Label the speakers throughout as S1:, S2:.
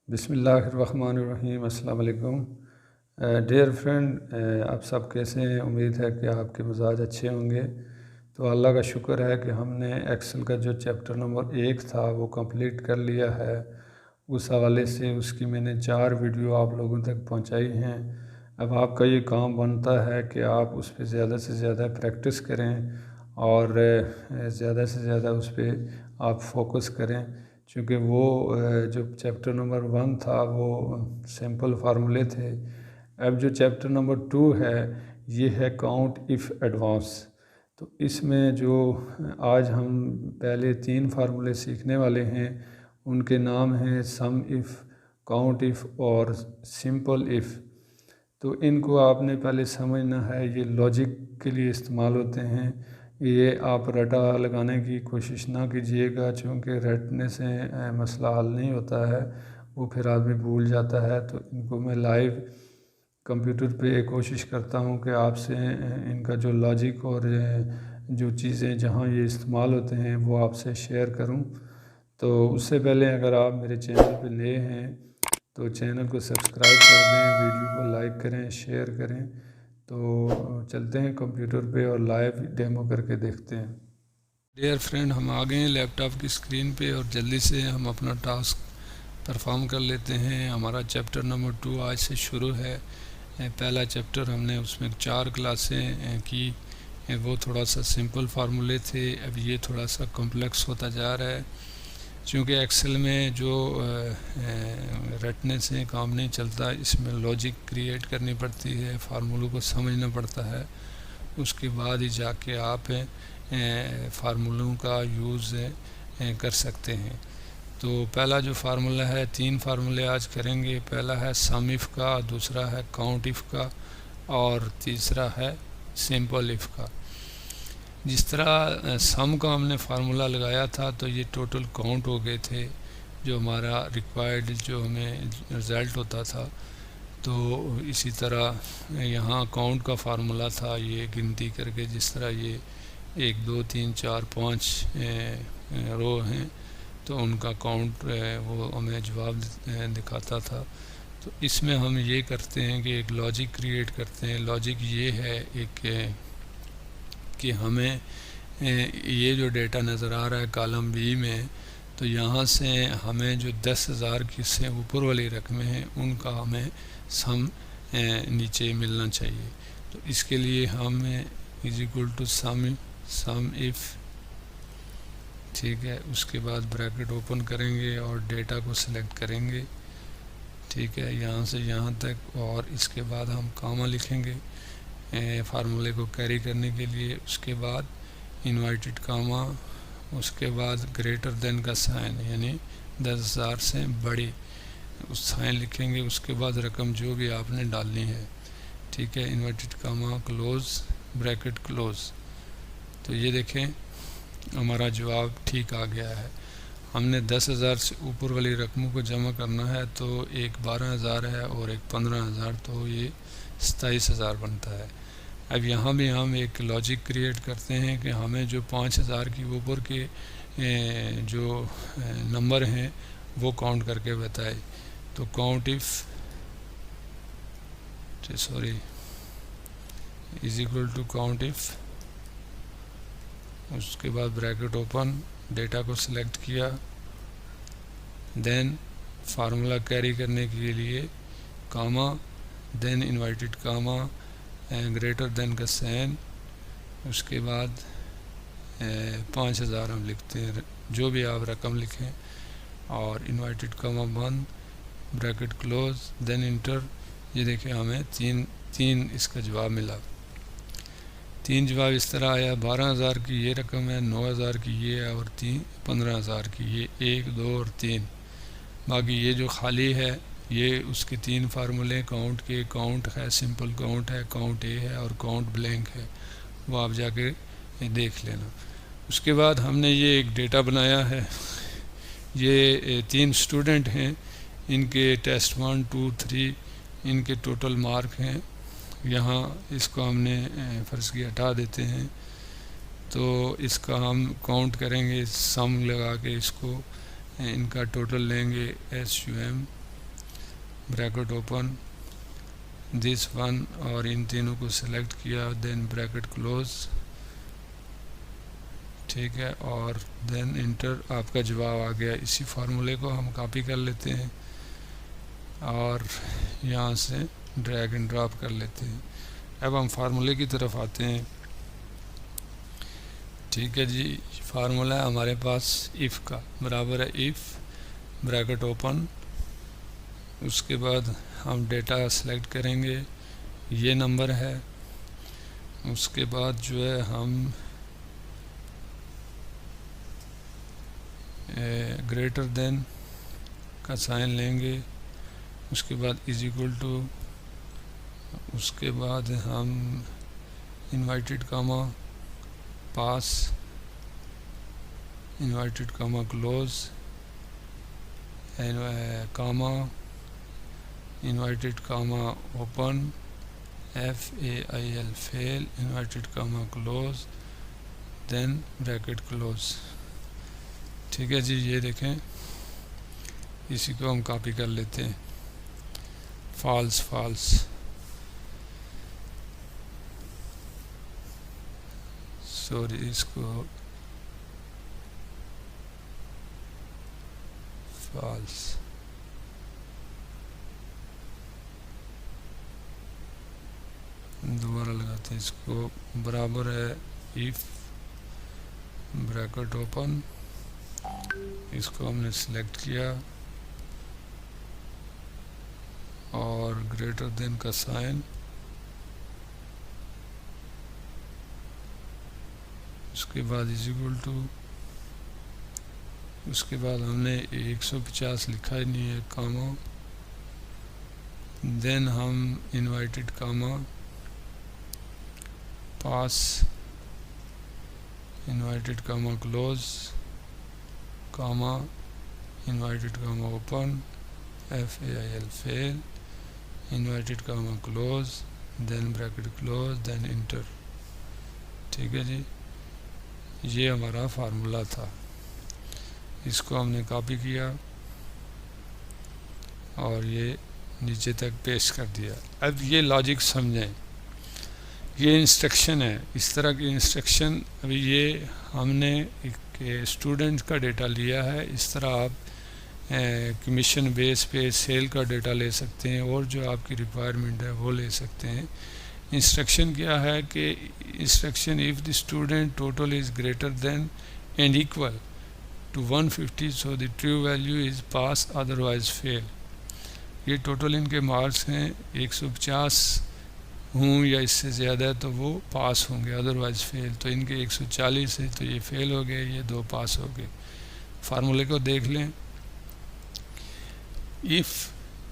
S1: बिस्मिल्लाहिर्रहमानिर्रहीम। अस्सलाम वालेकुम। डियर फ्रेंड, आप सब कैसे हैं? उम्मीद है कि आपके मिजाज अच्छे होंगे। तो अल्लाह का शुक्र है कि हमने एक्सेल का जो चैप्टर नंबर 1 था वो कंप्लीट कर लिया है। उस हवाले से उसकी मैंने 4 वीडियो आप लोगों तक पहुंचाई हैं। अब आपका ये काम बनता है कि आप उस पर ज़्यादा से ज़्यादा प्रैक्टिस करें और ज़्यादा से ज़्यादा उस पर आप फोकस करें, क्योंकि वो जो चैप्टर नंबर 1 था वो सिंपल फार्मूले थे। अब जो चैप्टर नंबर 2 है ये है काउंट इफ़ एडवांस। तो इसमें जो आज हम पहले 3 फार्मूले सीखने वाले हैं उनके नाम हैं सम इफ़, काउंट इफ़ और सिंपल इफ़। तो इनको आपने पहले समझना है, ये लॉजिक के लिए इस्तेमाल होते हैं। ये आप रटा लगाने की कोशिश ना कीजिएगा, क्योंकि रटने से मसला हल नहीं होता है, वो फिर आदमी भूल जाता है। तो इनको मैं लाइव कंप्यूटर पे कोशिश करता हूँ कि आपसे इनका जो लॉजिक और जो चीज़ें जहाँ ये इस्तेमाल होते हैं वो आपसे शेयर करूँ। तो उससे पहले अगर आप मेरे चैनल पे नए हैं तो चैनल को सब्सक्राइब कर दें, वीडियो को लाइक करें, शेयर करें। तो चलते हैं कंप्यूटर पे और लाइव डेमो करके देखते हैं। डियर फ्रेंड, हम आ गए हैं लैपटॉप की स्क्रीन पे और जल्दी से हम अपना टास्क परफॉर्म कर लेते हैं। हमारा चैप्टर नंबर 2 आज से शुरू है। पहला चैप्टर हमने उसमें 4 क्लासें की, वो थोड़ा सा सिंपल फार्मूले थे। अब ये थोड़ा सा कॉम्प्लेक्स होता जा रहा है, क्योंकि एक्सेल में जो रटने से काम नहीं चलता, इसमें लॉजिक क्रिएट करनी पड़ती है, फार्मूलों को समझना पड़ता है, उसके बाद ही जाके आप फार्मूलों का यूज़ कर सकते हैं। तो पहला जो फार्मूला है, 3 फार्मूले आज करेंगे। पहला है सम इफ़ का, दूसरा है काउंट इफ़ का और तीसरा है सिंपल इफ़ का। जिस तरह सम का हमने फार्मूला लगाया था तो ये टोटल काउंट हो गए थे, जो हमारा रिक्वायर्ड जो हमें रिज़ल्ट होता था। तो इसी तरह यहाँ काउंट का फार्मूला था, ये गिनती करके जिस तरह ये 1 2 3 4 5 रो हैं तो उनका काउंट वो हमें जवाब दिखाता था। तो इसमें हम ये करते हैं कि एक लॉजिक क्रिएट करते हैं। लॉजिक ये है एक कि हमें ये जो डेटा नज़र आ रहा है कॉलम बी में, तो यहाँ से हमें जो 10,000 की से ऊपर वाली रकमें हैं उनका हमें सम नीचे मिलना चाहिए। तो इसके लिए हम is equal to sum if, ठीक है। उसके बाद ब्रैकेट ओपन करेंगे और डेटा को सिलेक्ट करेंगे, ठीक है, यहाँ से यहाँ तक। और इसके बाद हम कामा लिखेंगे फार्मूले को कैरी करने के लिए। उसके बाद इन्वर्टेड कामा, उसके बाद ग्रेटर देन का साइन, यानी 10,000 से बड़ी उस साइन लिखेंगे। उसके बाद रकम जो भी आपने डालनी है, ठीक है, inverted comma close, bracket close. तो ये देखें हमारा जवाब ठीक आ गया है। हमने 10,000 से ऊपर वाली रकमों को जमा करना है, तो एक 12,000 है और एक 15,000, तो ये 27,000 बनता है। अब यहाँ भी हम एक लॉजिक क्रिएट करते हैं कि हमें जो 5,000 की ऊपर के जो नंबर हैं वो काउंट करके बताए। तो count if is equal to count if, उसके बाद ब्रैकेट ओपन, डेटा को सिलेक्ट किया, देन फार्मूला कैरी करने के लिए comma, then inverted comma, greater than का साइन, उसके बाद 5,000 हम लिखते हैं, जो भी आप रकम लिखें, और इन्वर्टेड कामा बंद, ब्रैकेट क्लोज, देन इंटर। ये देखें हमें तीन इसका जवाब मिला। 3 जवाब इस तरह आया। 12,000 की ये रकम है, 9,000 की ये है और 15,000 की ये 1 2 और 3। बाकी ये जो खाली है ये उसके 3 फार्मूले काउंट के, काउंट है, सिंपल काउंट है, काउंट ए है और काउंट ब्लैंक है, वो आप जाके देख लेना। उसके बाद हमने ये एक डेटा बनाया है। ये 3 स्टूडेंट हैं, इनके टेस्ट 1 2 3 इनके टोटल मार्क हैं। यहाँ इसको हमने फ़र्ज़ की हटा देते हैं। तो इसका हम काउंट करेंगे, सम लगा के इसको इनका टोटल लेंगे, SUM bracket open this one, और इन तीनों को सिलेक्ट किया, देन ब्रैकेट क्लोज, ठीक है, और देन इंटर, आपका जवाब आ गया। इसी फार्मूले को हम कॉपी कर लेते हैं और यहाँ से ड्रैग एंड ड्रॉप कर लेते हैं। अब हम फार्मूले की तरफ आते हैं, ठीक है जी। फार्मूला है हमारे पास इफ़ का, बराबर है इफ़ ब्रैकेट ओपन, उसके बाद हम डेटा सेलेक्ट करेंगे, ये नंबर है, उसके बाद जो है हम ग्रेटर देन का साइन लेंगे, उसके बाद इज इक्वल टू, उसके बाद हम inverted comma pass, inverted comma close, comma inverted comma open, FAIL fail, inverted comma close, then bracket close, ठीक है जी। ये देखें, इसी को हम कॉपी कर लेते हैं, फॉल्स फॉल्स, सॉरी इसको फॉल्स, दोबारा लगाते हैं इसको, बराबर है इफ ब्रैकेट ओपन, इसको हमने सिलेक्ट किया और ग्रेटर देन का साइन, उसके बाद इज इक्वल टू, उसके बाद हमने 150 लिखा ही नहीं है, कामा, देन हम inverted comma pass, inverted comma close, comma inverted comma open, FAIL fail, inverted comma close, then bracket close, then enter, ठीक है जी। ये हमारा फार्मूला था, इसको हमने कॉपी किया और ये नीचे तक पेस्ट कर दिया। अब ये लॉजिक समझें, ये इंस्ट्रक्शन है, इस तरह की इंस्ट्रक्शन, अभी ये हमने एक स्टूडेंट का डेटा लिया है, इस तरह आप कमीशन बेस पे सेल का डेटा ले सकते हैं और जो आपकी रिक्वायरमेंट है वो ले सकते हैं। इंस्ट्रक्शन क्या है कि instruction if the student total is greater than and equal to 150 so the true value is pass otherwise fail. ये टोटल इनके मार्क्स हैं, 150 हूँ या इससे ज़्यादा है तो वो पास होंगे, अदरवाइज फेल। तो इनके 140 है तो ये फेल हो गए, ये 2 पास हो गए। फार्मूले को देख लें, इफ़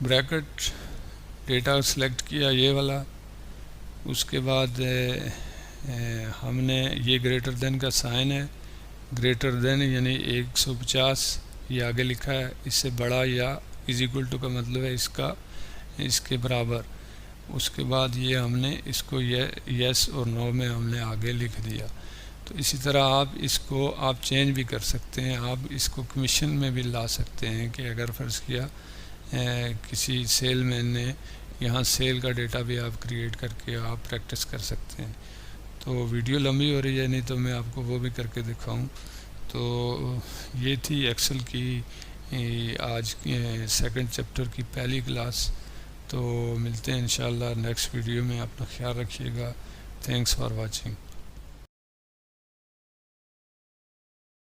S1: ब्रैकेट डेटा सेलेक्ट किया ये वाला, उसके बाद हमने ये ग्रेटर देन का साइन है, ग्रेटर देन यानी 150 ये आगे लिखा है, इससे बड़ा या इज इक्वल टू का मतलब है इसका इसके बराबर। उसके बाद ये हमने इसको ये यस और नो में हमने आगे लिख दिया। तो इसी तरह आप इसको आप चेंज भी कर सकते हैं, आप इसको कमीशन में भी ला सकते हैं कि अगर फ़र्ज़ किया किसी सेलमैन ने, यहाँ सेल का डेटा भी आप क्रिएट करके आप प्रैक्टिस कर सकते हैं। तो वीडियो लंबी हो रही है, नहीं तो मैं आपको वो भी करके दिखाऊं। तो ये थी एक्सेल की आज सेकंड चैप्टर की पहली क्लास। तो मिलते हैं इंशाल्लाह नेक्स्ट वीडियो में, अपना ख्याल रखिएगा। Thanks for watching.